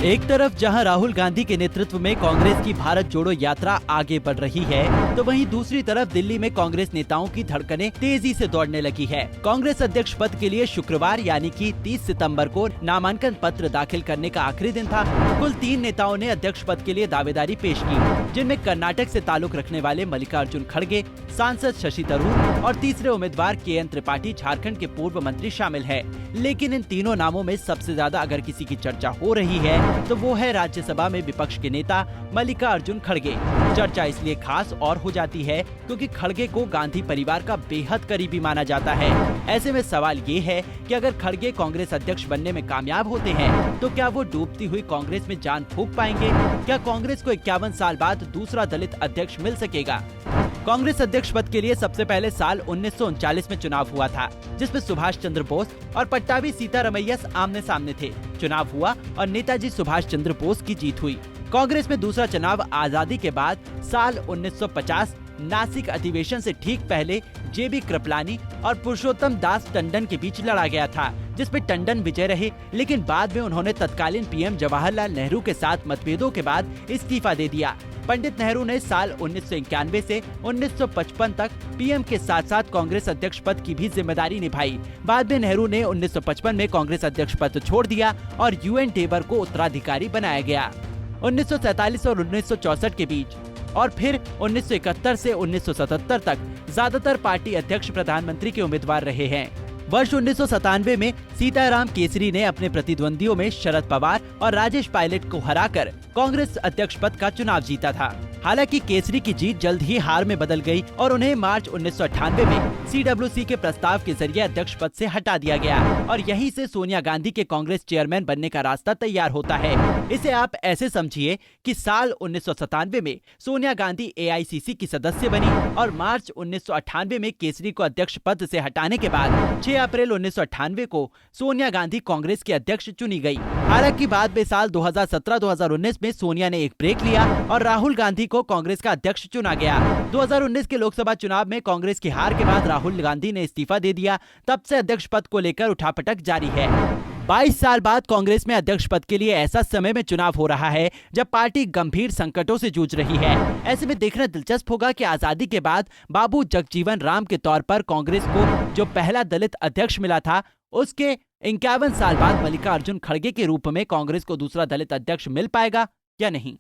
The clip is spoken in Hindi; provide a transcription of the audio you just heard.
एक तरफ जहां राहुल गांधी के नेतृत्व में कांग्रेस की भारत जोड़ो यात्रा आगे बढ़ रही है, तो वहीं दूसरी तरफ दिल्ली में कांग्रेस नेताओं की धड़कनें तेजी से दौड़ने लगी है। कांग्रेस अध्यक्ष पद के लिए शुक्रवार यानी कि 30 सितंबर को नामांकन पत्र दाखिल करने का आखिरी दिन था। कुल 3 नेताओं ने अध्यक्ष पद के लिए दावेदारी पेश की, जिनमें कर्नाटक से ताल्लुक रखने वाले मल्लिकार्जुन खड़गे, सांसद शशि थरूर और तीसरे उम्मीदवार KN त्रिपाठी झारखंड के पूर्व मंत्री शामिल है। लेकिन इन तीनों नामों में सबसे ज्यादा अगर किसी की चर्चा हो रही है तो वो है राज्यसभा में विपक्ष के नेता मल्लिकार्जुन खड़गे। चर्चा इसलिए खास और हो जाती है क्योंकि खड़गे को गांधी परिवार का बेहद करीबी माना जाता है। ऐसे में सवाल ये है कि अगर खड़गे कांग्रेस अध्यक्ष बनने में कामयाब होते हैं तो क्या वो डूबती हुई कांग्रेस में जान फूंक पाएंगे? क्या कांग्रेस को 51 साल बाद दूसरा दलित अध्यक्ष मिल सकेगा? कांग्रेस अध्यक्ष पद के लिए सबसे पहले साल 1939 में चुनाव हुआ था, जिसमें सुभाष चंद्र बोस और पट्टाभी सीतारमैया आमने सामने थे। चुनाव हुआ और नेताजी सुभाष चंद्र बोस की जीत हुई। कांग्रेस में दूसरा चुनाव आजादी के बाद साल 1950 नासिक अधिवेशन से ठीक पहले JB कृपलानी और पुरुषोत्तम दास टंडन के बीच लड़ा गया था, जिसमें टंडन विजय रहे। लेकिन बाद में उन्होंने तत्कालीन PM जवाहरलाल नेहरू के साथ मतभेदों के बाद इस्तीफा दे दिया। पंडित नेहरू ने साल 1991 से 1955 तक PM के साथ साथ कांग्रेस अध्यक्ष पद की भी जिम्मेदारी निभाई। बाद में नेहरू ने 1955 में कांग्रेस अध्यक्ष पद छोड़ दिया और UN टेबर को उत्तराधिकारी बनाया गया। 1947 और 1964 के बीच और फिर 1971 से 1977 तक ज्यादातर पार्टी अध्यक्ष प्रधानमंत्री के उम्मीदवार रहे हैं। वर्ष 1997 में सीताराम केसरी ने अपने प्रतिद्वंदियों में शरद पवार और राजेश पायलट को हराकर कांग्रेस अध्यक्ष पद का चुनाव जीता था। हालांकि केसरी की जीत जल्द ही हार में बदल गई और उन्हें मार्च 1998 में CWC के प्रस्ताव के जरिए अध्यक्ष पद से हटा दिया गया और यहीं से सोनिया गांधी के कांग्रेस चेयरमैन बनने का रास्ता तैयार होता है। इसे आप ऐसे समझिए कि साल 1997 में सोनिया गांधी AICC की सदस्य बनी और मार्च 1998 में केसरी को अध्यक्ष पद से हटाने के बाद 6 अप्रैल 1998 को सोनिया गांधी कांग्रेस के अध्यक्ष चुनी गई। हालांकि बाद में साल 2017-2019 में सोनिया ने एक ब्रेक लिया और राहुल गांधी को कांग्रेस का अध्यक्ष चुना गया। 2019 के लोकसभा चुनाव में कांग्रेस की हार के बाद राहुल गांधी ने इस्तीफा दे दिया। तब से अध्यक्ष पद को लेकर उठापटक जारी है। 22 साल बाद कांग्रेस में अध्यक्ष पद के लिए ऐसा समय में चुनाव हो रहा है जब पार्टी गंभीर संकटों से जूझ रही है। ऐसे में देखना दिलचस्प होगा कि आजादी के बाद बाबू जगजीवन राम के तौर पर कांग्रेस को जो पहला दलित अध्यक्ष मिला था, उसके 51 साल बाद मल्लिकार्जुन खड़गे के रूप में कांग्रेस को दूसरा दलित अध्यक्ष मिल पाएगा या नहीं।